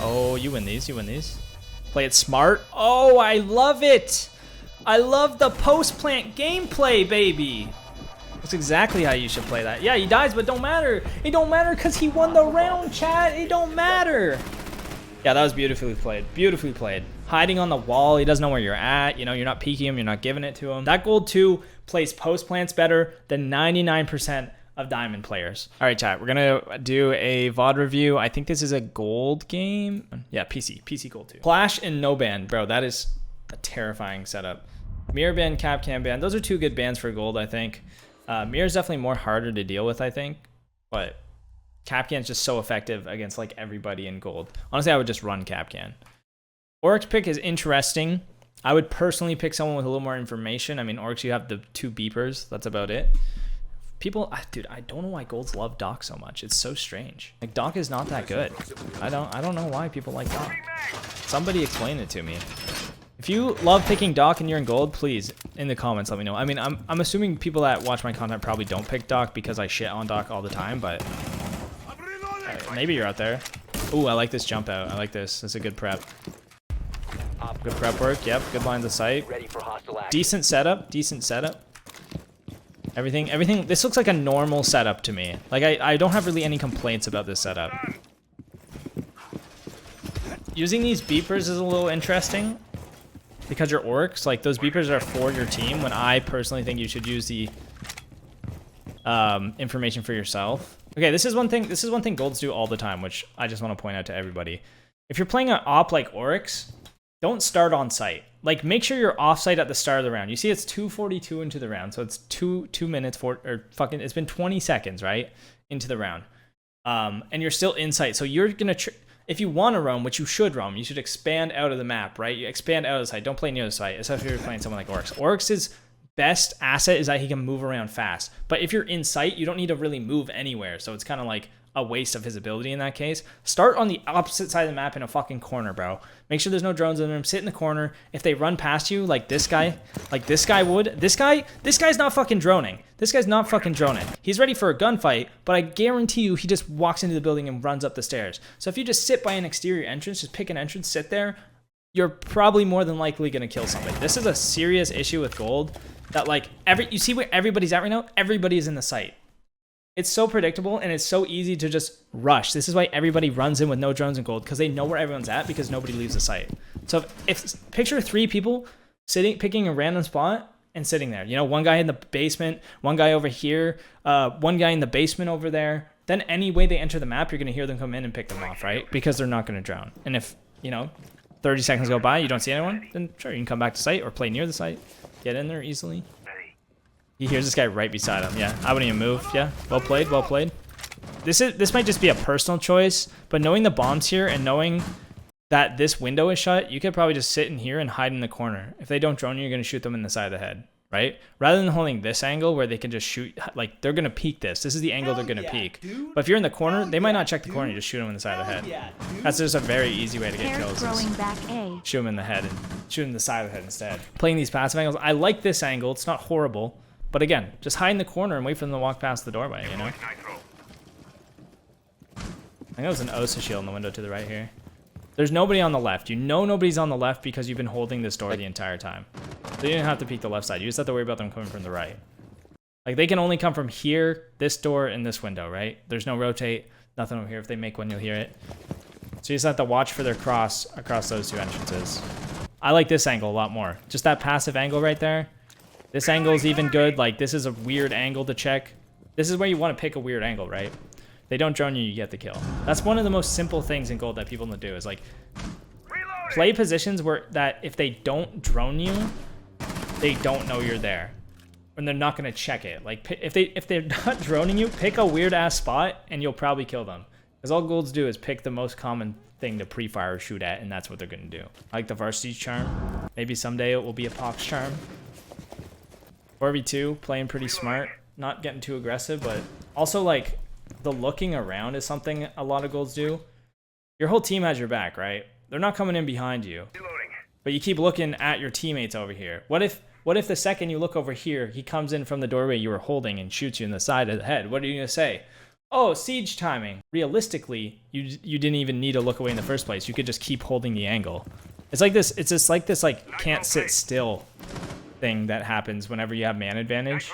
Oh, you win these. You win these. Play it smart. Oh, I love it. I love the post-plant gameplay, baby. That's exactly how you should play that. Yeah, he dies, but don't matter. It don't matter because he won the round, chat. It don't matter. Yeah, that was beautifully played. Beautifully played. Hiding on the wall. He doesn't know where you're at. You know, you're not peeking him. You're not giving it to him. That gold 2 plays post-plants better than 99% of diamond players. All right, chat. We're going to do a VOD review. I think this is a gold game. Yeah, PC gold 2. Flash and no ban. Bro, that is a terrifying setup. Mirror ban, cap cam ban. Those are 2 good bans for gold, I think. Mirror is definitely more harder to deal with, I think, but Capcan is just so effective against like everybody in gold. Honestly, I would just run Capcan. Oryx pick is interesting. I would personally pick someone with a little more information. I mean, Oryx, you have the 2 beepers. That's about it. People, dude, I don't know why golds love Doc so much. It's so strange. Like Doc is not that good. I don't know why people like Doc. Somebody explain it to me. If you love picking Doc and you're in gold, please, in the comments, let me know. I mean, I'm assuming people that watch my content probably don't pick Doc because I shit on Doc all the time, but maybe you're out there. Ooh, I like this jump out. I like this. That's a good prep. Good prep work. Yep, good lines of sight. Decent setup. Decent setup. Everything. This looks like a normal setup to me. Like, I don't have really any complaints about this setup. Using these beepers is a little interesting. Because you're Oryx, like those beepers are for your team, when I personally think you should use the information for yourself. Okay, this is one thing golds do all the time, which I just want to point out to everybody. If you're playing an op like Oryx, don't start on site. Like, make sure you're off site at the start of the round. You see it's 2:42 into the round, so it's 2 minutes it's been 20 seconds, right? Into the round. And you're still in sight, so you're gonna if you want to roam, which you should roam, you should expand out of the map, right? You expand out of the site. Don't play near the site, especially if you're playing someone like Oryx. Oryx's best asset is that he can move around fast. But if you're in sight, you don't need to really move anywhere. So it's kind of like a waste of his ability in that case. Start on the opposite side of the map in a fucking corner, bro. Make sure there's no drones in them. Sit in the corner. If they run past you, like this guy would, this guy's not fucking droning. This guy's not fucking droning. He's ready for a gunfight, but I guarantee you he just walks into the building and runs up the stairs. So if you just sit by an exterior entrance, just pick an entrance, sit there, you're probably more than likely gonna kill somebody. This is a serious issue with gold that like you see where everybody's at right now? Everybody is in the site. It's so predictable and it's so easy to just rush. This is why everybody runs in with no drones in gold, because they know where everyone's at because nobody leaves the site. So if picture 3 people picking a random spot and sitting there. You know, one guy in the basement, one guy over here, one guy in the basement over there. Then any way they enter the map, you're going to hear them come in and pick them off, right? Because they're not going to drown. And if, you know, 30 seconds go by, you don't see anyone, then sure, you can come back to site or play near the site. Get in there easily. He hears this guy right beside him. Yeah, I wouldn't even move. Yeah, well played, well played. This might just be a personal choice, but knowing the bombs here and knowing that this window is shut, you could probably just sit in here and hide in the corner. If they don't drone you, you're going to shoot them in the side of the head, right? Rather than holding this angle where they can just shoot, like they're going to peek this. This is the angle they're going to peek. Dude. But if you're in the corner, they might not check the corner. You just shoot them in the side of the head. Yeah, that's just a very easy way to get kills. Shoot them in the head and shoot them in the side of the head instead. Playing these passive angles, I like this angle. It's not horrible. But again, just hide in the corner and wait for them to walk past the doorway, you know? I think that was an Osa shield in the window to the right here. There's nobody on the left. You know nobody's on the left because you've been holding this door the entire time. So you didn't have to peek the left side. You just have to worry about them coming from the right. Like, they can only come from here, this door, and this window, right? There's no rotate. Nothing over here. If they make one, you'll hear it. So you just have to watch for their cross across those 2 entrances. I like this angle a lot more. Just that passive angle right there. This angle is even good. Like, this is a weird angle to check. This is where you want to pick a weird angle, right? They don't drone you, you get the kill. That's one of the most simple things in gold that people don't do is like play positions where that if they don't drone you, they don't know you're there. And they're not going to check it. Like, if they're not droning you, pick a weird ass spot and you'll probably kill them. Because all golds do is pick the most common thing to pre-fire or shoot at, and that's what they're going to do. I like the varsity charm. Maybe someday it will be a Pox charm. 4v2, playing pretty smart, not getting too aggressive, but also like the looking around is something a lot of golds do. Your whole team has your back, right? They're not coming in behind you, but you keep looking at your teammates over here. What if the second you look over here, he comes in from the doorway you were holding and shoots you in the side of the head? What are you gonna say? Oh, siege timing. Realistically, you didn't even need to look away in the first place. You could just keep holding the angle. It's like this. It's just like this, like, can't sit still thing that happens whenever you have man advantage.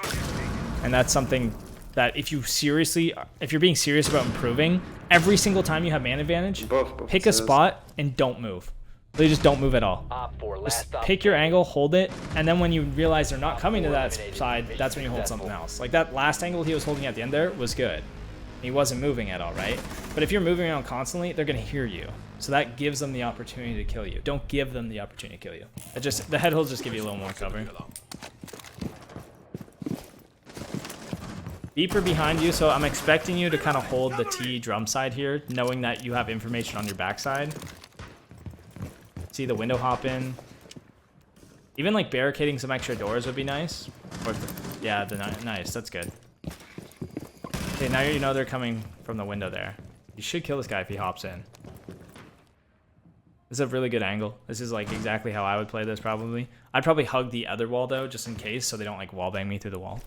And that's something that if you're being serious about improving, every single time you have man advantage, pick a spot and don't move. Really just don't move at all. Just pick your angle, hold it, and then when you realize they're not coming to that side, that's when you hold something else. Like that last angle he was holding at the end there was good. He wasn't moving at all, right? But if you're moving around constantly, they're gonna hear you. So that gives them the opportunity to kill you. Don't give them the opportunity to kill you. The head will just give you a little more cover. Beeper behind you, so I'm expecting you to kind of hold the T drum side here, knowing that you have information on your backside. See the window hop in. Even like barricading some extra doors would be nice. Or yeah, nice, that's good. Okay, now you know they're coming from the window there. You should kill this guy if he hops in. This is a really good angle. This is like exactly how I would play this probably. I'd probably hug the other wall though, just in case, so they don't like wallbang me through the wall.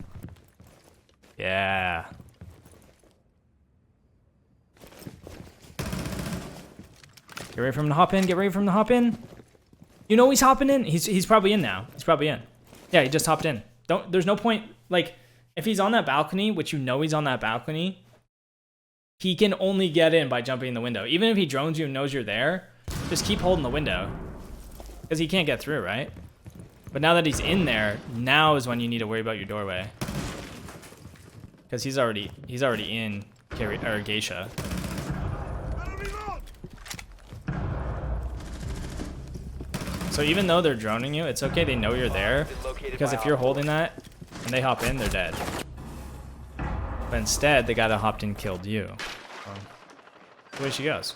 Yeah. Get ready for him to hop in. Get ready for him to hop in. You know he's hopping in. He's probably in now. He's probably in. Yeah, he just hopped in. There's no point. Like, if he's on that balcony, which you know he's on that balcony, he can only get in by jumping in the window. Even if he drones you and knows you're there, just keep holding the window. Because he can't get through, right? But now that he's in there, now is when you need to worry about your doorway. Because he's already in Geisha. So even though they're droning you, it's okay, they know you're there. Because if you're holding that and they hop in, they're dead. But instead, the guy that hopped in killed you. The way she goes.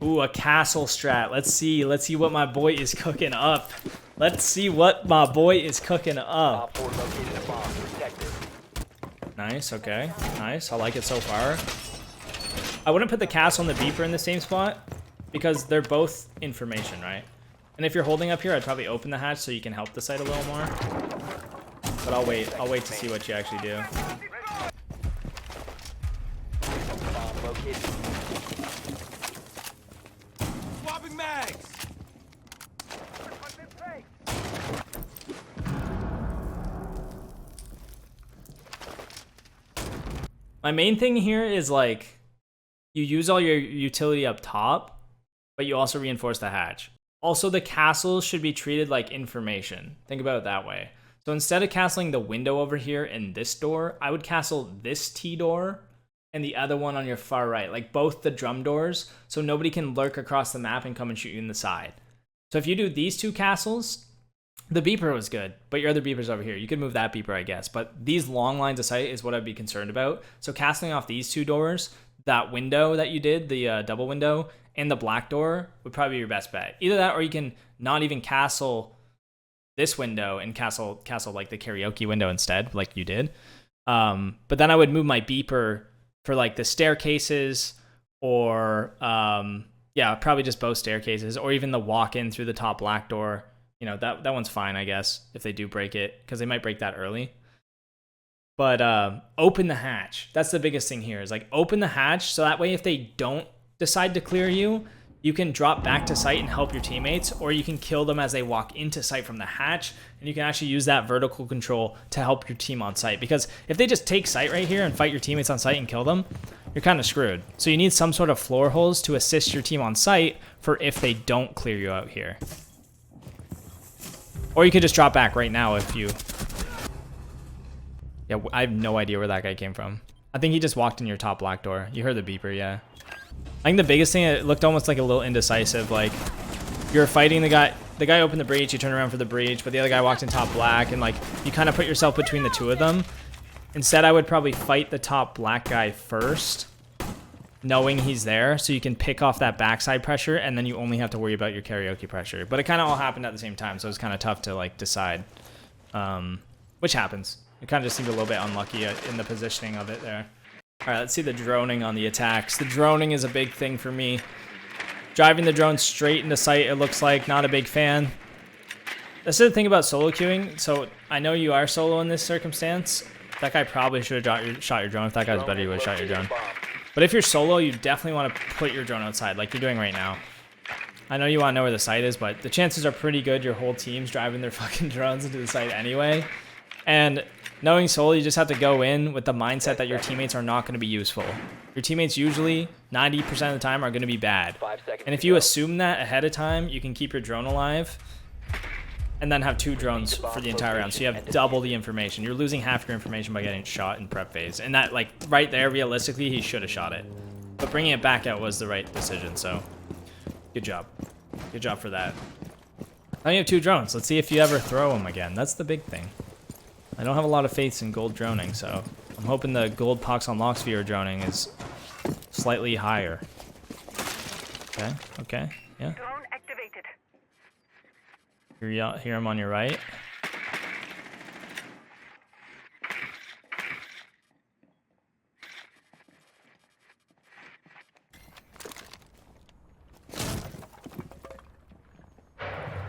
Ooh, a castle strat. Let's see what my boy is cooking up. Let's see what my boy is cooking up. Nice, okay. Nice, I like it so far. I wouldn't put the castle and the beeper in the same spot because they're both information, right? And if you're holding up here, I'd probably open the hatch so you can help the site a little more. But I'll wait to see what you actually do. Swapping mags. My main thing here is like, you use all your utility up top, but you also reinforce the hatch. Also, the castles should be treated like information. Think about it that way. So instead of castling the window over here and this door, I would castle this T door and the other one on your far right, like both the drum doors, so nobody can lurk across the map and come and shoot you in the side. So if you do these two castles, the beeper was good, but your other beeper's over here. You could move that beeper, I guess, but these long lines of sight is what I'd be concerned about. So castling off these two doors, that window that you did, the double window, and the black door would probably be your best bet. Either that, or you can not even castle this window and castle like the karaoke window instead, like you did. But then I would move my beeper for like the staircases, or yeah, probably just both staircases, or even the walk-in through the top black door. You know, that one's fine, I guess, if they do break it, because they might break that early. But open the hatch. That's the biggest thing here, is like open the hatch, so that way if they don't decide to clear you, you can drop back to site and help your teammates, or you can kill them as they walk into site from the hatch, and you can actually use that vertical control to help your team on site. Because if they just take site right here and fight your teammates on site and kill them, you're kind of screwed. So you need some sort of floor holes to assist your team on site for if they don't clear you out here. Or you could just drop back right now if you... Yeah, I have no idea where that guy came from. I think he just walked in your top black door. You heard the beeper, yeah. I think the biggest thing, it looked almost like a little indecisive. Like, you're fighting the guy opened the breach, you turn around for the breach, but the other guy walked in top black, and like, you kind of put yourself between the two of them. Instead, I would probably fight the top black guy first, knowing he's there, so you can pick off that backside pressure, and then you only have to worry about your karaoke pressure. But it kind of all happened at the same time, so it's kind of tough to like decide, which happens. It kind of just seemed a little bit unlucky in the positioning of it there. All right, let's see the droning on the attacks. The droning is a big thing for me. Driving the drone straight into sight, it looks like, not a big fan. This is the thing about solo queuing. So I know you are solo in this circumstance. That guy probably should have shot your drone. If that guy's better, you would have shot your drone. But if you're solo, you definitely want to put your drone outside like you're doing right now. I know you want to know where the site is, but the chances are pretty good your whole team's driving their fucking drones into the site anyway. And knowing solo, you just have to go in with the mindset that your teammates are not going to be useful. Your teammates usually, 90% of the time, are going to be bad. And if you assume that ahead of time, you can keep your drone alive and then have 2 drones for the entire round. So you have double the information. You're losing half your information by getting shot in prep phase. And that, like, right there, realistically, he should have shot it. But bringing it back out was the right decision, so good job. Good job for that. Now you have 2 drones. Let's see if you ever throw them again. That's the big thing. I don't have a lot of faith in gold droning, so I'm hoping the gold Poxonlox viewer droning is slightly higher. Okay, okay, yeah. Drone activated. Hear him on your right.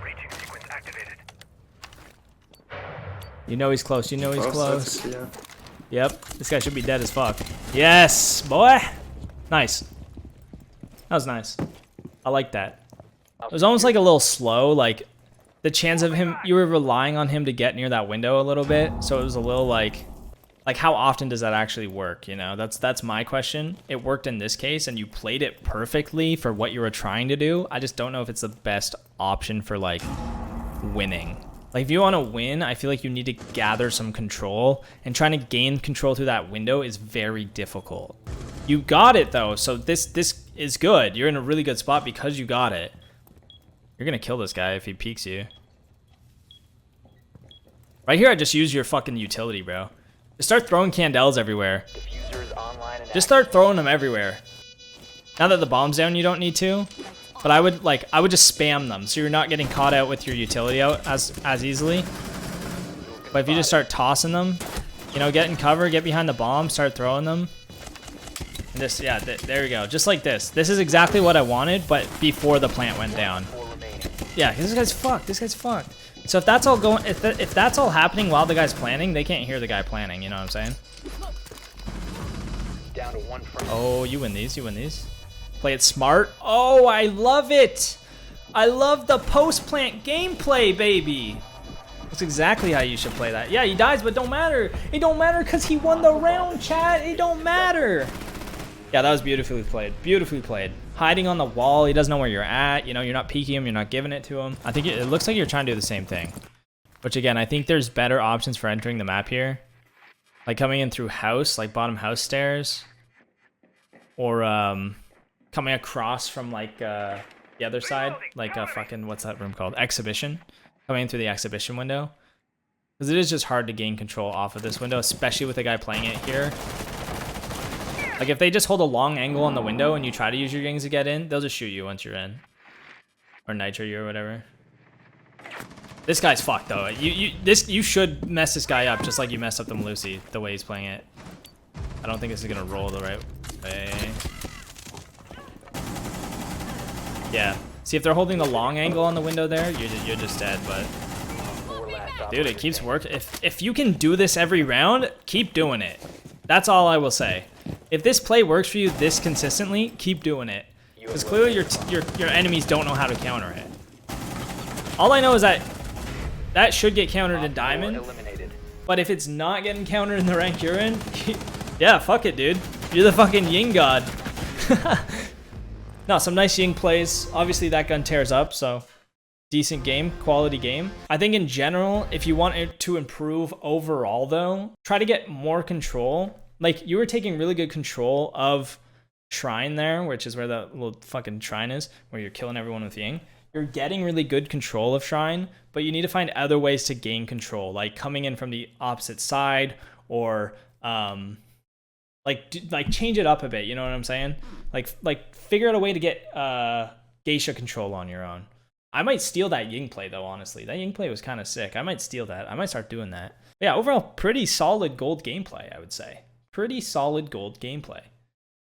Breaching sequence activated. You know he's close, you know he's close. That's, yeah. Yep, this guy should be dead as fuck. Yes, boy! Nice. That was nice. I like that. It was almost like a little slow, like the chance of him, you were relying on him to get near that window a little bit, so it was a little like how often does that actually work, you know? That's my question. It worked in this case, and you played it perfectly for what you were trying to do. I just don't know if it's the best option for, like, winning. Like, if you want to win, I feel like you need to gather some control, and trying to gain control through that window is very difficult. You got it, though, so this is good. You're in a really good spot because you got it. You're gonna kill this guy if he peeks you. Right here, I just use your fucking utility, bro. Just start throwing candles everywhere. Just start throwing them everywhere. Now that the bomb's down, you don't need to. But I would just spam them so you're not getting caught out with your utility out as easily. But if you just start tossing them, you know, get in cover, get behind the bomb, start throwing them. And just, yeah, there you go. Just like this. This is exactly what I wanted, but before the plant went down. Yeah, this guy's fucked. This guy's fucked. So if that's all going, if that's all happening while the guy's planning, they can't hear the guy planning. You know what I'm saying? Down to 1 frame. Oh, you win these. You win these. Play it smart. Oh, I love it. I love the post-plant gameplay, baby. That's exactly how you should play that. Yeah, he dies, but don't matter. It don't matter because he won the round, chat. It don't matter. Yeah, that was beautifully played. Beautifully played. Hiding on the wall. He doesn't know where you're at. You know, you're not peeking him. You're not giving it to him. I think it looks like you're trying to do the same thing. Which, again, I think there's better options for entering the map here. Like coming in through house, like bottom house stairs. Or coming across from, like, the other side. Like, fucking, what's that room called? Exhibition. Coming in through the exhibition window. Because it is just hard to gain control off of this window, especially with the guy playing it here. Like, if they just hold a long angle on the window and you try to use your Yings to get in, they'll just shoot you once you're in. Or nitro you or whatever. This guy's fucked, though. You should mess this guy up just like you messed up the Melusi, the way he's playing it. I don't think this is going to roll the right way. Yeah. See, if they're holding the long angle on the window there, you're just dead, but... Dude, it keeps working. If you can do this every round, keep doing it. That's all I will say. If this play works for you this consistently, keep doing it. Because clearly your enemies don't know how to counter it. All I know is that that should get countered in Diamond. But if it's not getting countered in the rank you're in, yeah, fuck it, dude. You're the fucking Ying god. No, some nice Ying plays. Obviously that gun tears up, so decent game, quality game. I think in general, if you want it to improve overall though, try to get more control. Like, you were taking really good control of Shrine there, which is where the little fucking shrine is, where you're killing everyone with Ying. You're getting really good control of Shrine, but you need to find other ways to gain control, like coming in from the opposite side, or like change it up a bit, you know what I'm saying? Like figure out a way to get geisha control on your own. I might steal that Ying play though, honestly. That Ying play was kind of sick. I might steal that. I might start doing that. But yeah, overall, pretty solid gold gameplay, I would say. Pretty solid gold gameplay.